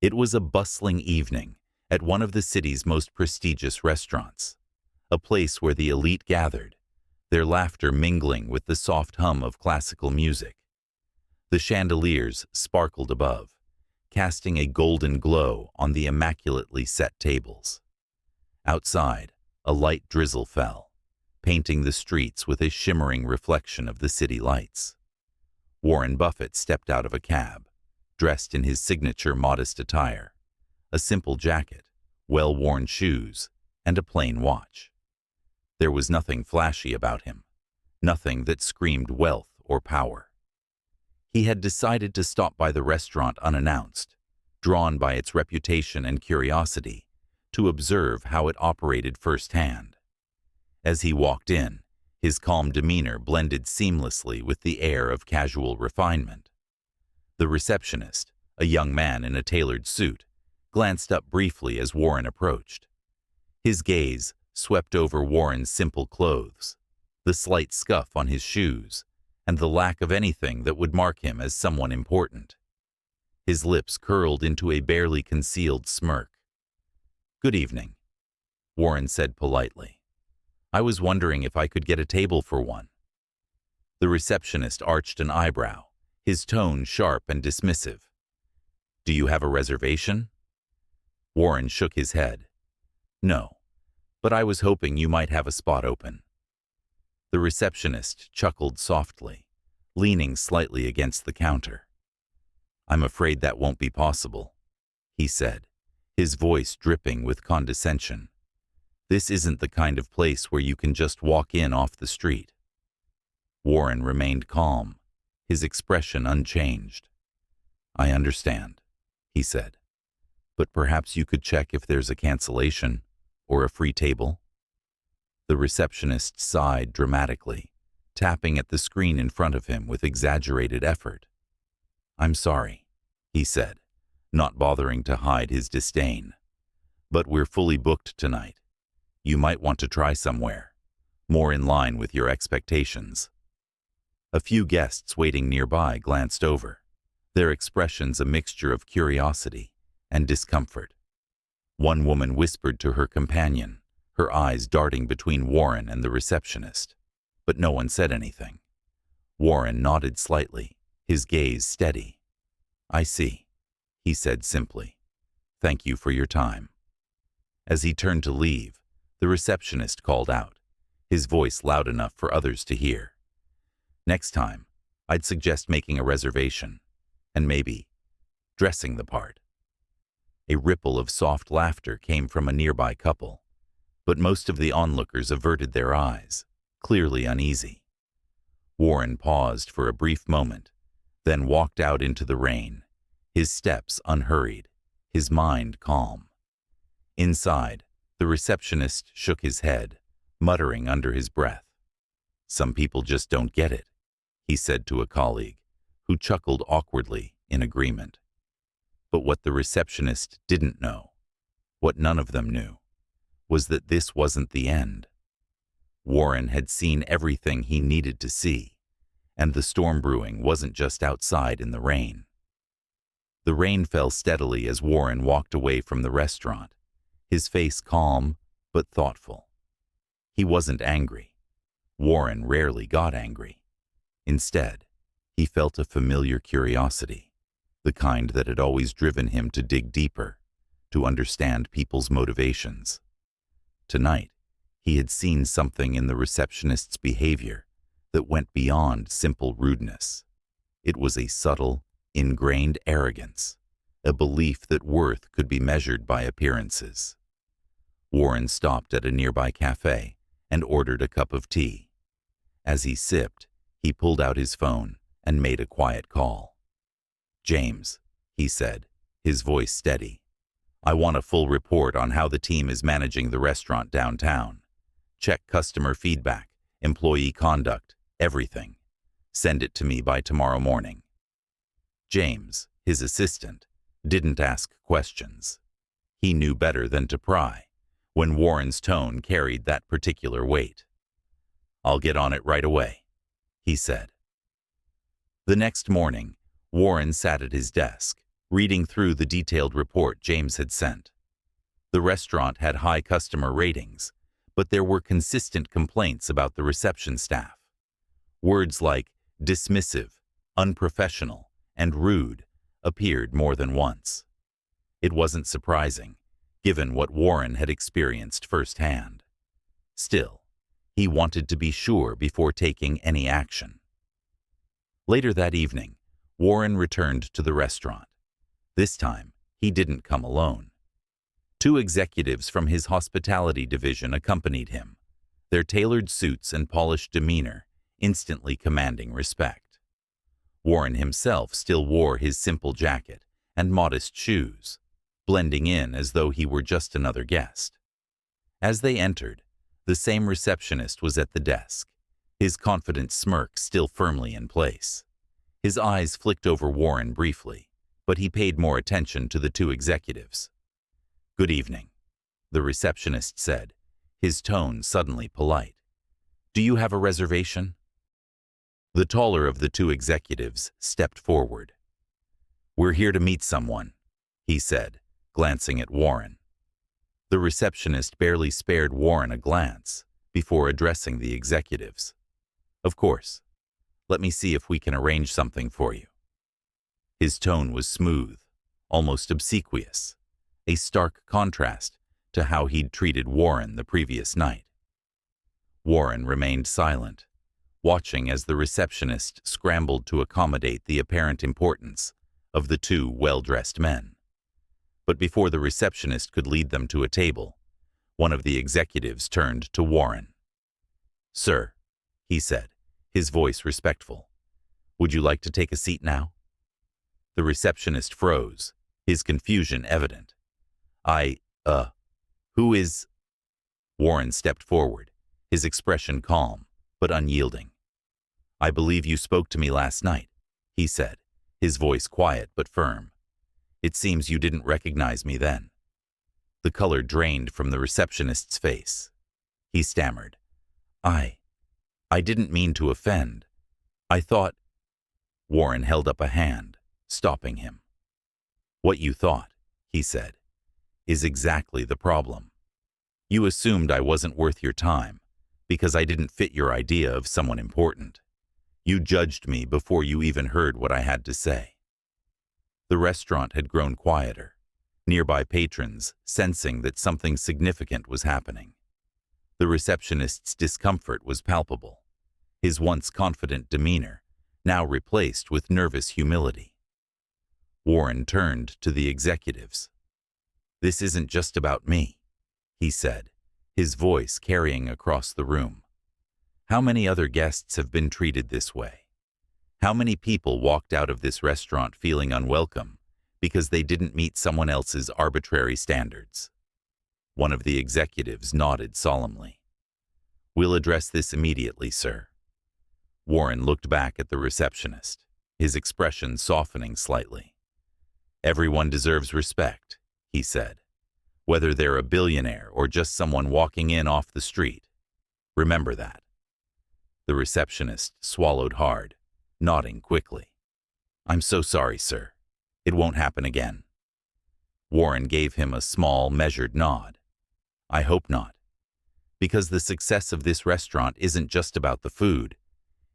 It was a bustling evening at one of the city's most prestigious restaurants, a place where the elite gathered, their laughter mingling with the soft hum of classical music. The chandeliers sparkled above, casting a golden glow on the immaculately set tables. Outside, a light drizzle fell, painting the streets with a shimmering reflection of the city lights. Warren Buffett stepped out of a cab, dressed in his signature modest attire, a simple jacket, well-worn shoes, and a plain watch. There was nothing flashy about him, nothing that screamed wealth or power. He had decided to stop by the restaurant unannounced, drawn by its reputation and curiosity, to observe how it operated firsthand. As he walked in, his calm demeanor blended seamlessly with the air of casual refinement. The receptionist, a young man in a tailored suit, glanced up briefly as Warren approached. His gaze swept over Warren's simple clothes, the slight scuff on his shoes, and the lack of anything that would mark him as someone important. His lips curled into a barely concealed smirk. "Good evening," Warren said politely. "I was wondering if I could get a table for one." The receptionist arched an eyebrow, his tone sharp and dismissive. "Do you have a reservation?" Warren shook his head. "No, but I was hoping you might have a spot open." The receptionist chuckled softly, leaning slightly against the counter. "I'm afraid that won't be possible," he said, his voice dripping with condescension. "This isn't the kind of place where you can just walk in off the street." Warren remained calm, his expression unchanged. "I understand," he said, "but perhaps you could check if there's a cancellation or a free table." The receptionist sighed dramatically, tapping at the screen in front of him with exaggerated effort. "I'm sorry," he said, not bothering to hide his disdain, "but we're fully booked tonight. You might want to try somewhere, more in line with your expectations." A few guests waiting nearby glanced over, their expressions a mixture of curiosity and discomfort. One woman whispered to her companion, her eyes darting between Warren and the receptionist, but no one said anything. Warren nodded slightly, his gaze steady. "I see," he said simply. "Thank you for your time." As he turned to leave, the receptionist called out, his voice loud enough for others to hear. "Next time, I'd suggest making a reservation, and maybe dressing the part." A ripple of soft laughter came from a nearby couple, but most of the onlookers averted their eyes, clearly uneasy. Warren paused for a brief moment, then walked out into the rain, his steps unhurried, his mind calm. Inside, the receptionist shook his head, muttering under his breath. "Some people just don't get it," he said to a colleague, who chuckled awkwardly in agreement. But what the receptionist didn't know, what none of them knew, was that this wasn't the end. Warren had seen everything he needed to see, and the storm brewing wasn't just outside in the rain. The rain fell steadily as Warren walked away from the restaurant, his face calm but thoughtful. He wasn't angry. Warren rarely got angry. Instead, he felt a familiar curiosity, the kind that had always driven him to dig deeper, to understand people's motivations. Tonight, he had seen something in the receptionist's behavior that went beyond simple rudeness. It was a subtle, ingrained arrogance, a belief that worth could be measured by appearances. Warren stopped at a nearby cafe and ordered a cup of tea. As he sipped, he pulled out his phone and made a quiet call. "James," he said, his voice steady, "I want a full report on how the team is managing the restaurant downtown. Check customer feedback, employee conduct, everything. Send it to me by tomorrow morning." James, his assistant, didn't ask questions. He knew better than to pry, when Warren's tone carried that particular weight. "I'll get on it right away," he said. The next morning, Warren sat at his desk, reading through the detailed report James had sent. The restaurant had high customer ratings, but there were consistent complaints about the reception staff. Words like dismissive, unprofessional, and rude appeared more than once. It wasn't surprising, given what Warren had experienced firsthand. Still, he wanted to be sure before taking any action. Later that evening, Warren returned to the restaurant. This time, he didn't come alone. Two executives from his hospitality division accompanied him, their tailored suits and polished demeanor instantly commanding respect. Warren himself still wore his simple jacket and modest shoes, blending in as though he were just another guest. As they entered, the same receptionist was at the desk, his confident smirk still firmly in place. His eyes flicked over Warren briefly, but he paid more attention to the two executives. "Good evening," the receptionist said, his tone suddenly polite. "Do you have a reservation?" The taller of the two executives stepped forward. "We're here to meet someone," he said, glancing at Warren. The receptionist barely spared Warren a glance before addressing the executives. "Of course. Let me see if we can arrange something for you." His tone was smooth, almost obsequious, a stark contrast to how he'd treated Warren the previous night. Warren remained silent, watching as the receptionist scrambled to accommodate the apparent importance of the two well-dressed men. But before the receptionist could lead them to a table, one of the executives turned to Warren. "Sir," he said, his voice respectful, "would you like to take a seat now?" The receptionist froze, his confusion evident. Who is—" Warren stepped forward, his expression calm, but unyielding. "I believe you spoke to me last night," he said, his voice quiet but firm. "It seems you didn't recognize me then." The color drained from the receptionist's face. He stammered, I didn't mean to offend. I thought—" Warren held up a hand, stopping him. "What you thought," he said, "is exactly the problem. You assumed I wasn't worth your time because I didn't fit your idea of someone important. You judged me before you even heard what I had to say." The restaurant had grown quieter, nearby patrons sensing that something significant was happening. The receptionist's discomfort was palpable, his once confident demeanor now replaced with nervous humility. Warren turned to the executives. "This isn't just about me," he said, his voice carrying across the room. "How many other guests have been treated this way? How many people walked out of this restaurant feeling unwelcome because they didn't meet someone else's arbitrary standards?" One of the executives nodded solemnly. "We'll address this immediately, sir." Warren looked back at the receptionist, his expression softening slightly. "Everyone deserves respect," he said, "whether they're a billionaire or just someone walking in off the street. Remember that." The receptionist swallowed hard, nodding quickly. "I'm so sorry, sir. It won't happen again." Warren gave him a small, measured nod. "I hope not. Because the success of this restaurant isn't just about the food.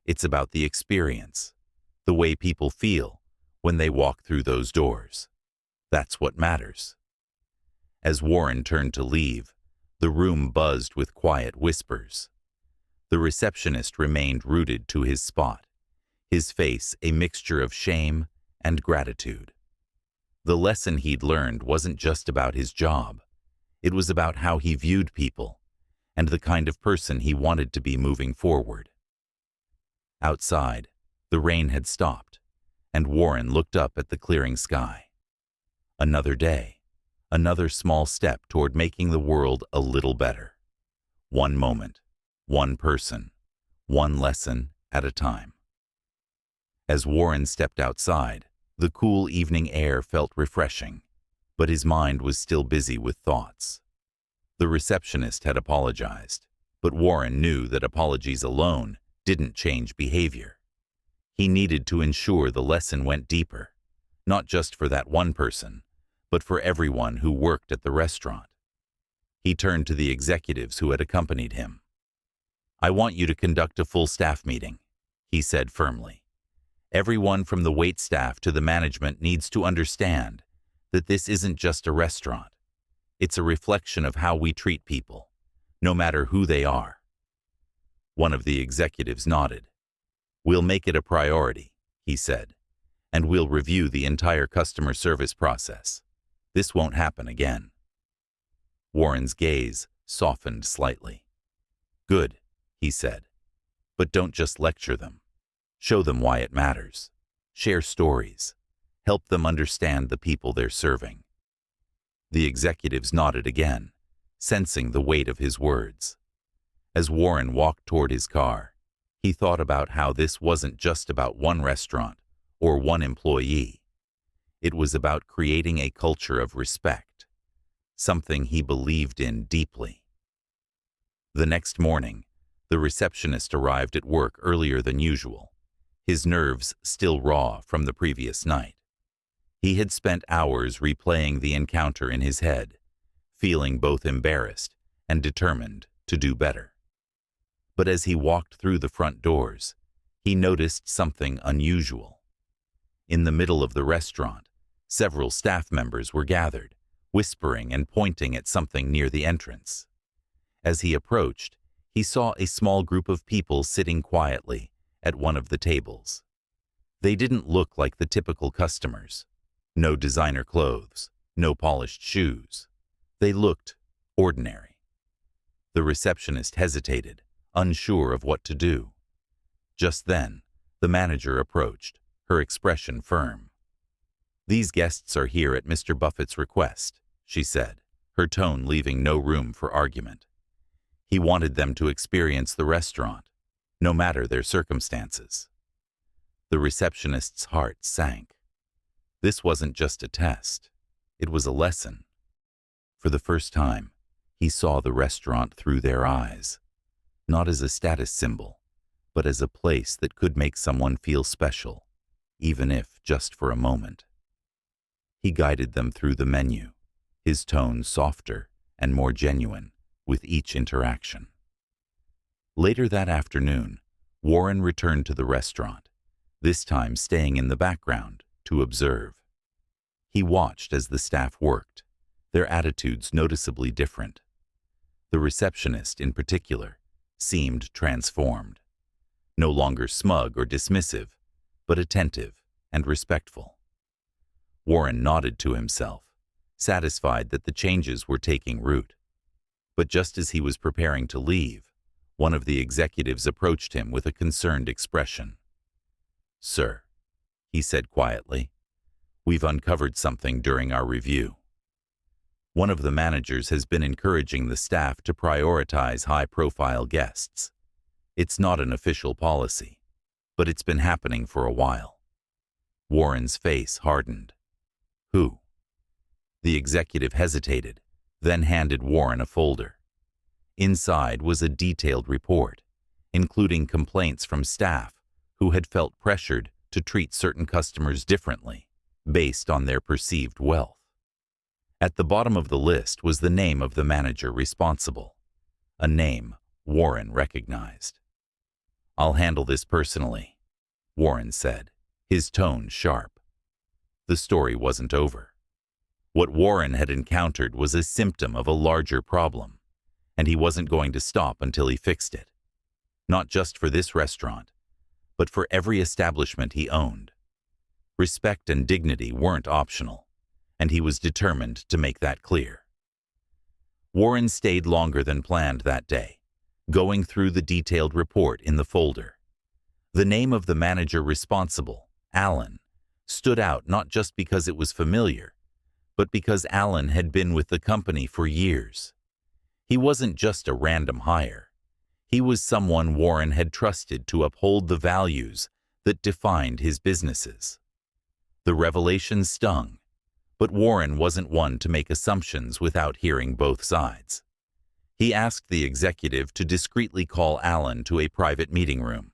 It's about the experience, the way people feel when they walk through those doors. That's what matters." As Warren turned to leave, the room buzzed with quiet whispers. The receptionist remained rooted to his spot, his face a mixture of shame and gratitude. The lesson he'd learned wasn't just about his job. It was about how he viewed people and the kind of person he wanted to be moving forward. Outside, the rain had stopped, and Warren looked up at the clearing sky. Another day, another small step toward making the world a little better. One moment, one person, one lesson at a time. As Warren stepped outside, the cool evening air felt refreshing, but his mind was still busy with thoughts. The receptionist had apologized, but Warren knew that apologies alone didn't change behavior. He needed to ensure the lesson went deeper, not just for that one person, but for everyone who worked at the restaurant. He turned to the executives who had accompanied him. "I want you to conduct a full staff meeting," he said firmly. "Everyone from the wait staff to the management needs to understand that this isn't just a restaurant. It's a reflection of how we treat people, no matter who they are." One of the executives nodded. "We'll make it a priority," he said, "and we'll review the entire customer service process. This won't happen again." Warren's gaze softened slightly. "Good," he said, "but don't just lecture them. Show them why it matters. Share stories. Help them understand the people they're serving." The executives nodded again, sensing the weight of his words. As Warren walked toward his car, he thought about how this wasn't just about one restaurant or one employee. It was about creating a culture of respect, something he believed in deeply. The next morning, the receptionist arrived at work earlier than usual, his nerves still raw from the previous night. He had spent hours replaying the encounter in his head, feeling both embarrassed and determined to do better. But as he walked through the front doors, he noticed something unusual. In the middle of the restaurant, several staff members were gathered, whispering and pointing at something near the entrance. As he approached, he saw a small group of people sitting quietly at one of the tables. They didn't look like the typical customers. No designer clothes, no polished shoes. They looked ordinary. The receptionist hesitated, unsure of what to do. Just then, the manager approached, her expression firm. "These guests are here at Mr. Buffett's request," she said, her tone leaving no room for argument. "He wanted them to experience the restaurant, no matter their circumstances." The receptionist's heart sank. This wasn't just a test. It was a lesson. For the first time, he saw the restaurant through their eyes, not as a status symbol, but as a place that could make someone feel special, even if just for a moment. He guided them through the menu, his tone softer and more genuine with each interaction. Later that afternoon, Warren returned to the restaurant, this time staying in the background to observe. He watched as the staff worked, their attitudes noticeably different. The receptionist, in particular, seemed transformed, no longer smug or dismissive, but attentive and respectful. Warren nodded to himself, satisfied that the changes were taking root. But just as he was preparing to leave, one of the executives approached him with a concerned expression. "Sir," he said quietly, "we've uncovered something during our review. One of the managers has been encouraging the staff to prioritize high-profile guests. It's not an official policy, but it's been happening for a while." Warren's face hardened. "Who?" The executive hesitated, then handed Warren a folder. Inside was a detailed report, including complaints from staff who had felt pressured to treat certain customers differently based on their perceived wealth. At the bottom of the list was the name of the manager responsible, a name Warren recognized. "I'll handle this personally," Warren said, his tone sharp. The story wasn't over. What Warren had encountered was a symptom of a larger problem, and he wasn't going to stop until he fixed it. Not just for this restaurant, but for every establishment he owned. Respect and dignity weren't optional, and he was determined to make that clear. Warren stayed longer than planned that day, going through the detailed report in the folder. The name of the manager responsible, Alan, stood out not just because it was familiar, but because Alan had been with the company for years. He wasn't just a random hire. He was someone Warren had trusted to uphold the values that defined his businesses. The revelation stung, but Warren wasn't one to make assumptions without hearing both sides. He asked the executive to discreetly call Alan to a private meeting room.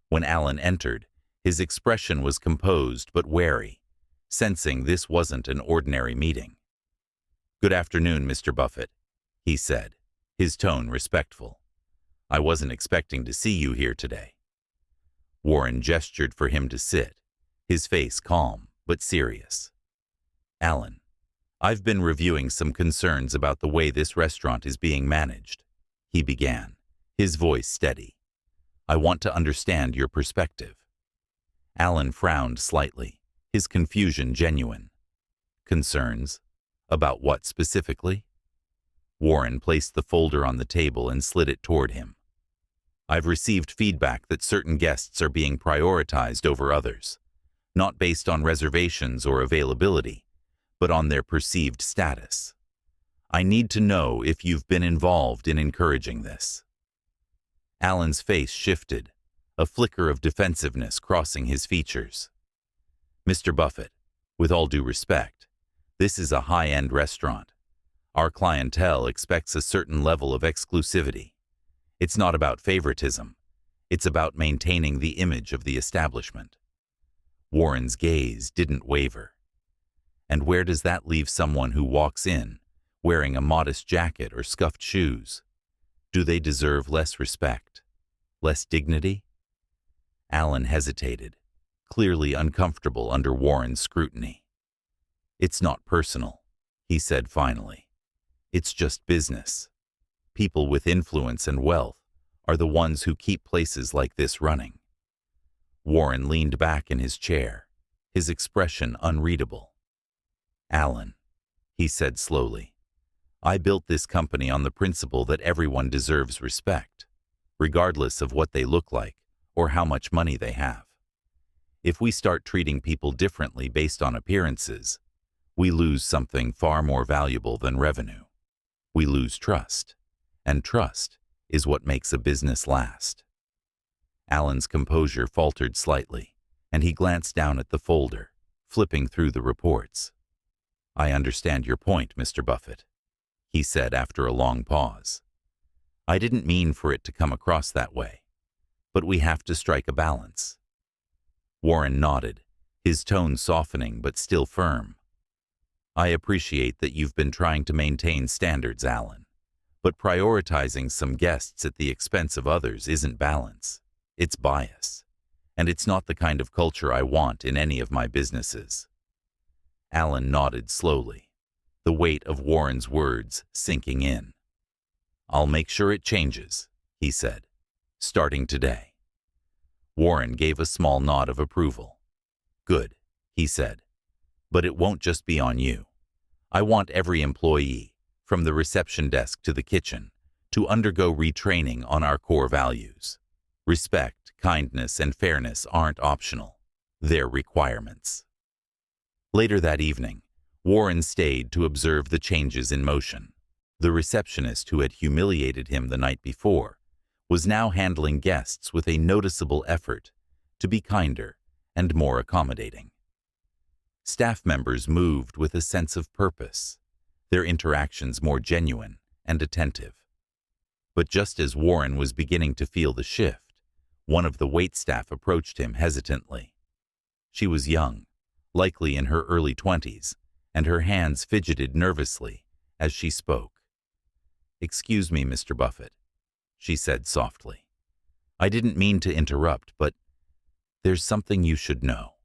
When Alan entered, his expression was composed but wary, sensing this wasn't an ordinary meeting. "Good afternoon, Mr. Buffett," he said, his tone respectful. "I wasn't expecting to see you here today." Warren gestured for him to sit, his face calm but serious. "Alan, I've been reviewing some concerns about the way this restaurant is being managed," he began, his voice steady. "I want to understand your perspective." Alan frowned slightly, his confusion genuine. "Concerns? About what specifically?" Warren placed the folder on the table and slid it toward him. "I've received feedback that certain guests are being prioritized over others, not based on reservations or availability, but on their perceived status. I need to know if you've been involved in encouraging this." Alan's face shifted, a flicker of defensiveness crossing his features. "Mr. Buffett, with all due respect, this is a high-end restaurant. Our clientele expects a certain level of exclusivity. It's not about favoritism. It's about maintaining the image of the establishment." Warren's gaze didn't waver. "And where does that leave someone who walks in, wearing a modest jacket or scuffed shoes? Do they deserve less respect? Less dignity?" Alan hesitated, clearly uncomfortable under Warren's scrutiny. "It's not personal," he said finally. "It's just business. People with influence and wealth are the ones who keep places like this running." Warren leaned back in his chair, his expression unreadable. "Alan," he said slowly, "I built this company on the principle that everyone deserves respect, regardless of what they look like or how much money they have. If we start treating people differently based on appearances, we lose something far more valuable than revenue. We lose trust, and trust is what makes a business last." Alan's composure faltered slightly, and he glanced down at the folder, flipping through the reports. "I understand your point, Mr. Buffett," he said after a long pause. "I didn't mean for it to come across that way, but we have to strike a balance." Warren nodded, his tone softening but still firm. "I appreciate that you've been trying to maintain standards, Alan, but prioritizing some guests at the expense of others isn't balance. It's bias, and it's not the kind of culture I want in any of my businesses." Alan nodded slowly, the weight of Warren's words sinking in. "I'll make sure it changes," he said, "starting today." Warren gave a small nod of approval. "Good," he said, "but it won't just be on you. I want every employee, from the reception desk to the kitchen, to undergo retraining on our core values. Respect, kindness, and fairness aren't optional. They're requirements." Later that evening, Warren stayed to observe the changes in motion. The receptionist who had humiliated him the night before was now handling guests with a noticeable effort to be kinder and more accommodating. Staff members moved with a sense of purpose, their interactions more genuine and attentive. But just as Warren was beginning to feel the shift, one of the waitstaff approached him hesitantly. She was young, likely in her early 20s, and her hands fidgeted nervously as she spoke. "Excuse me, Mr. Buffett," she said softly. "I didn't mean to interrupt, but there's something you should know."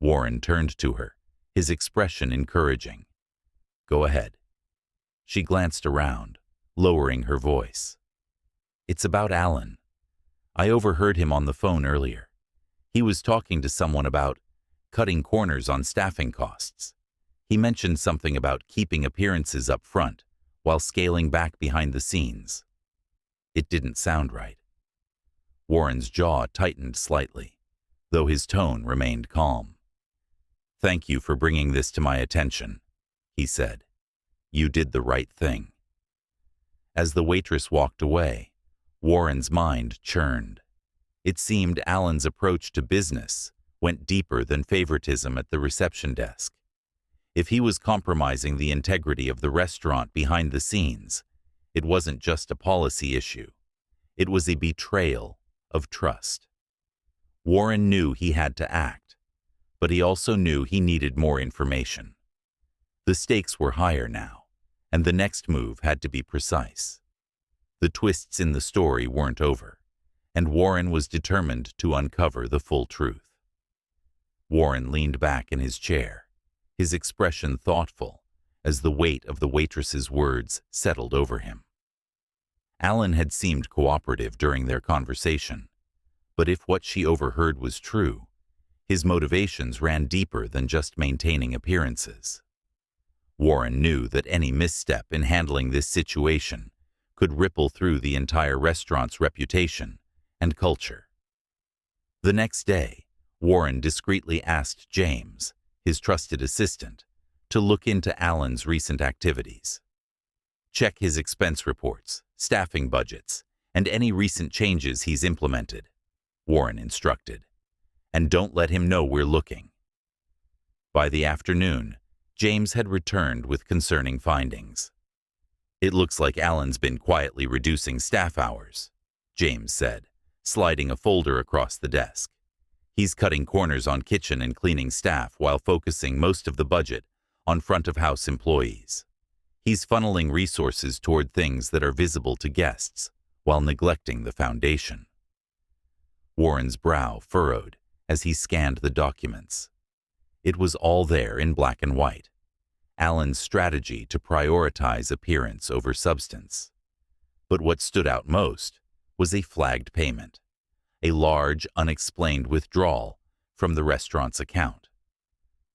Warren turned to her, his expression encouraging. "Go ahead." She glanced around, lowering her voice. "It's about Alan. I overheard him on the phone earlier. He was talking to someone about cutting corners on staffing costs. He mentioned something about keeping appearances up front while scaling back behind the scenes. It didn't sound right." Warren's jaw tightened slightly, though his tone remained calm. "Thank you for bringing this to my attention," he said. "You did the right thing." As the waitress walked away, Warren's mind churned. It seemed Alan's approach to business went deeper than favoritism at the reception desk. If he was compromising the integrity of the restaurant behind the scenes, it wasn't just a policy issue. It was a betrayal of trust. Warren knew he had to act, but he also knew he needed more information. The stakes were higher now, and the next move had to be precise. The twists in the story weren't over, and Warren was determined to uncover the full truth. Warren leaned back in his chair, his expression thoughtful, as the weight of the waitress's words settled over him. Alan had seemed cooperative during their conversation, but if what she overheard was true, his motivations ran deeper than just maintaining appearances. Warren knew that any misstep in handling this situation could ripple through the entire restaurant's reputation and culture. The next day, Warren discreetly asked James, his trusted assistant, to look into Alan's recent activities. Check his expense reports, staffing budgets, and any recent changes he's implemented, Warren instructed. And don't let him know we're looking. By the afternoon, James had returned with concerning findings. It looks like Alan's been quietly reducing staff hours, James said, sliding a folder across the desk. He's cutting corners on kitchen and cleaning staff while focusing most of the budget on front-of-house employees. He's funneling resources toward things that are visible to guests while neglecting the foundation. Warren's brow furrowed as he scanned the documents. It was all there in black and white. Alan's strategy to prioritize appearance over substance. But what stood out most was a flagged payment, a large, unexplained withdrawal from the restaurant's account.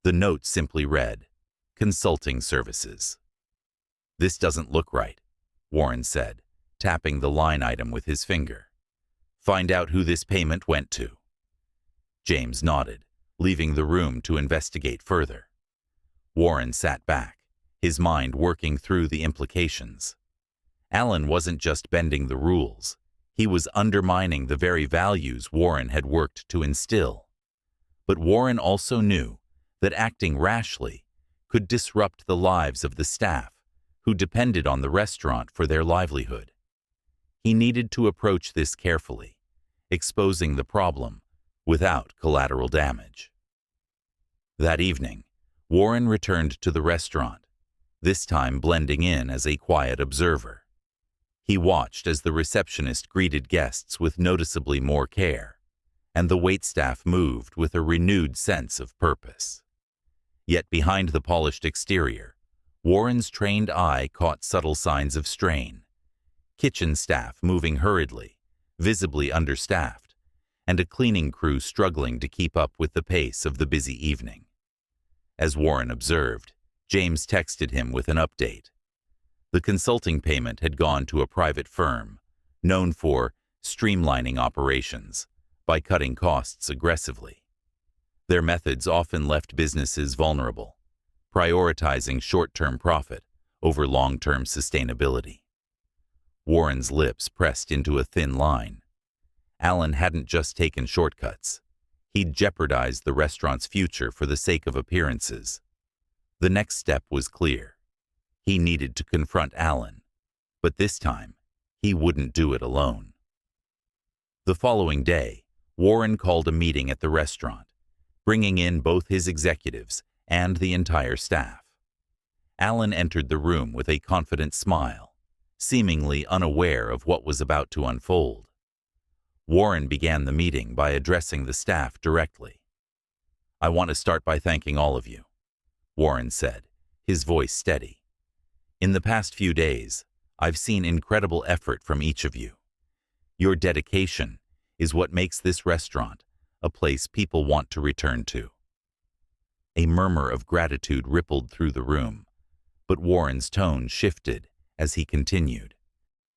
The note simply read, "Consulting services." "This doesn't look right," Warren said, tapping the line item with his finger. "Find out who this payment went to." James nodded, leaving the room to investigate further. Warren sat back, his mind working through the implications. Alan wasn't just bending the rules, he was undermining the very values Warren had worked to instill. But Warren also knew that acting rashly could disrupt the lives of the staff who depended on the restaurant for their livelihood. He needed to approach this carefully, exposing the problem without collateral damage. That evening, Warren returned to the restaurant, this time blending in as a quiet observer. He watched as the receptionist greeted guests with noticeably more care, and the waitstaff moved with a renewed sense of purpose. Yet behind the polished exterior, Warren's trained eye caught subtle signs of strain. Kitchen staff moving hurriedly, visibly understaffed, and a cleaning crew struggling to keep up with the pace of the busy evening. As Warren observed, James texted him with an update. The consulting payment had gone to a private firm, known for streamlining operations by cutting costs aggressively. Their methods often left businesses vulnerable, prioritizing short-term profit over long-term sustainability. Warren's lips pressed into a thin line. Alan hadn't just taken shortcuts. He'd jeopardized the restaurant's future for the sake of appearances. The next step was clear. He needed to confront Alan, but this time, he wouldn't do it alone. The following day, Warren called a meeting at the restaurant, bringing in both his executives and the entire staff. Alan entered the room with a confident smile, seemingly unaware of what was about to unfold. Warren began the meeting by addressing the staff directly. "I want to start by thanking all of you," Warren said, his voice steady. "In the past few days, I've seen incredible effort from each of you. Your dedication is what makes this restaurant a place people want to return to." A murmur of gratitude rippled through the room, but Warren's tone shifted as he continued.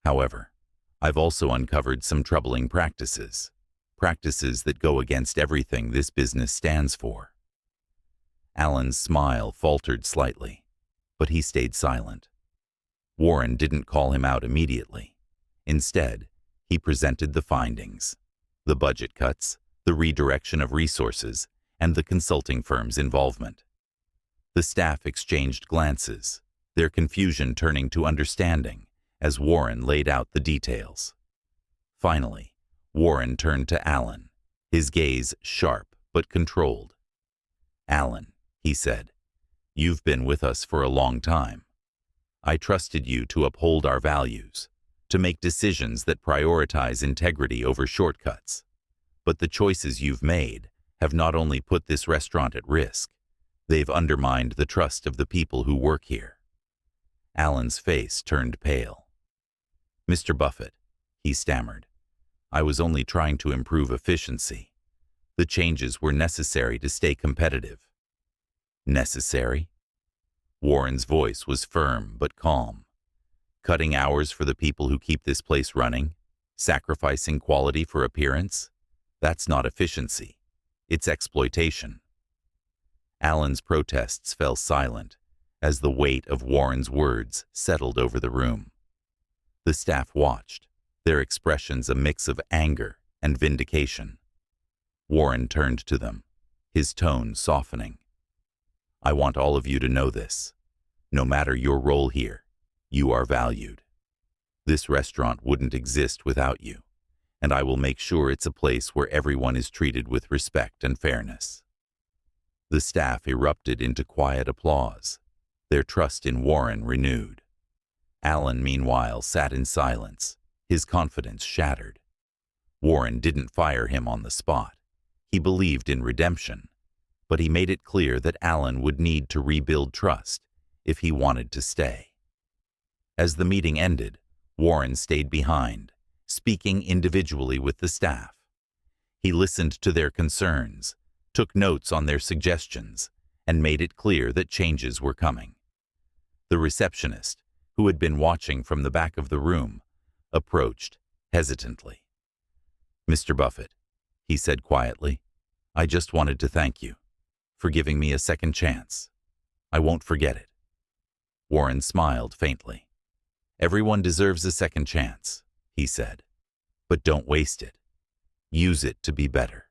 "However, I've also uncovered some troubling practices that go against everything this business stands for." Alan's smile faltered slightly, but he stayed silent. Warren didn't call him out immediately. Instead, he presented the findings: the budget cuts, the redirection of resources, and the consulting firm's involvement. The staff exchanged glances, their confusion turning to understanding as Warren laid out the details. Finally, Warren turned to Alan, his gaze sharp but controlled. "Alan," he said, "you've been with us for a long time. I trusted you to uphold our values, to make decisions that prioritize integrity over shortcuts. But the choices you've made have not only put this restaurant at risk, they've undermined the trust of the people who work here." Alan's face turned pale. "Mr. Buffett," he stammered, "I was only trying to improve efficiency. The changes were necessary to stay competitive." "Necessary?" Warren's voice was firm but calm. "Cutting hours for the people who keep this place running? Sacrificing quality for appearance? That's not efficiency. It's exploitation." Alan's protests fell silent as the weight of Warren's words settled over the room. The staff watched, their expressions a mix of anger and vindication. Warren turned to them, his tone softening. "I want all of you to know this. No matter your role here, you are valued. This restaurant wouldn't exist without you, and I will make sure it's a place where everyone is treated with respect and fairness." The staff erupted into quiet applause, their trust in Warren renewed. Alan, meanwhile, sat in silence, his confidence shattered. Warren didn't fire him on the spot. He believed in redemption, but he made it clear that Alan would need to rebuild trust if he wanted to stay. As the meeting ended, Warren stayed behind, speaking individually with the staff. He listened to their concerns, took notes on their suggestions, and made it clear that changes were coming. The receptionist, who had been watching from the back of the room, approached hesitantly. "Mr. Buffett," he said quietly, "I just wanted to thank you for giving me a second chance. I won't forget it." Warren smiled faintly. "Everyone deserves a second chance," he said, "but don't waste it. Use it to be better."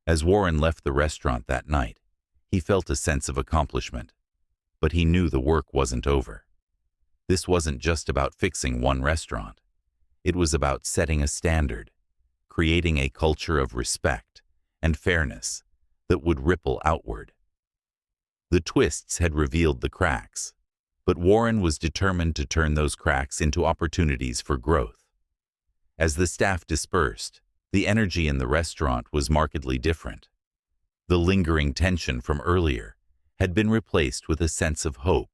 As Warren left the restaurant that night, he felt a sense of accomplishment, but he knew the work wasn't over. This wasn't just about fixing one restaurant. It was about setting a standard, creating a culture of respect and fairness that would ripple outward. The twists had revealed the cracks, but Warren was determined to turn those cracks into opportunities for growth. As the staff dispersed, the energy in the restaurant was markedly different. The lingering tension from earlier had been replaced with a sense of hope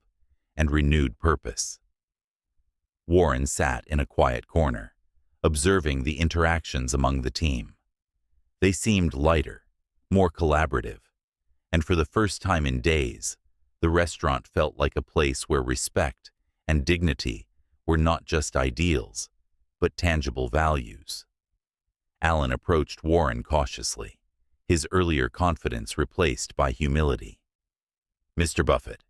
and renewed purpose. Warren sat in a quiet corner, observing the interactions among the team. They seemed lighter, more collaborative, and for the first time in days, the restaurant felt like a place where respect and dignity were not just ideals, but tangible values. Alan approached Warren cautiously, his earlier confidence replaced by humility. "Mr. Buffett,"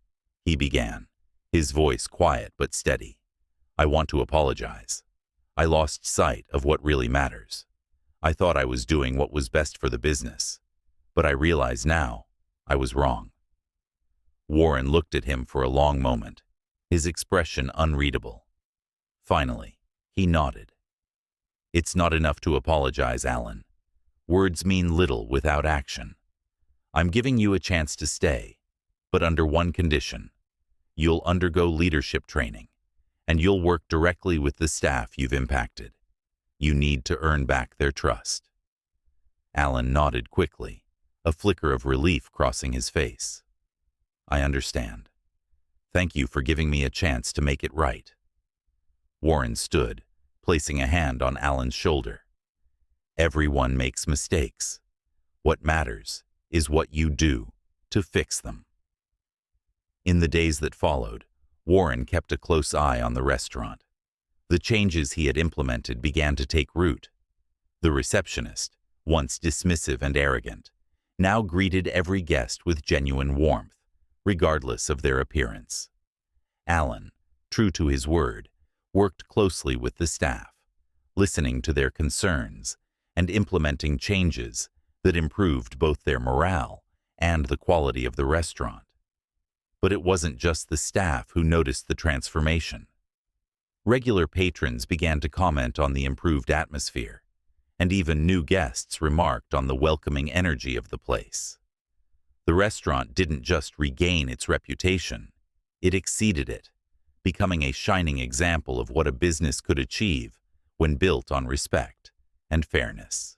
he began, his voice quiet but steady, "I want to apologize. I lost sight of what really matters. I thought I was doing what was best for the business, but I realize now I was wrong." Warren looked at him for a long moment, his expression unreadable. Finally, he nodded. "It's not enough to apologize, Alan. Words mean little without action. I'm giving you a chance to stay, but under one condition. You'll undergo leadership training, and you'll work directly with the staff you've impacted. You need to earn back their trust." Alan nodded quickly, a flicker of relief crossing his face. "I understand. Thank you for giving me a chance to make it right." Warren stood, placing a hand on Alan's shoulder. "Everyone makes mistakes. What matters is what you do to fix them." In the days that followed, Warren kept a close eye on the restaurant. The changes he had implemented began to take root. The receptionist, once dismissive and arrogant, now greeted every guest with genuine warmth, regardless of their appearance. Alan, true to his word, worked closely with the staff, listening to their concerns and implementing changes that improved both their morale and the quality of the restaurant. But it wasn't just the staff who noticed the transformation. Regular patrons began to comment on the improved atmosphere, and even new guests remarked on the welcoming energy of the place. The restaurant didn't just regain its reputation, it exceeded it, becoming a shining example of what a business could achieve when built on respect and fairness.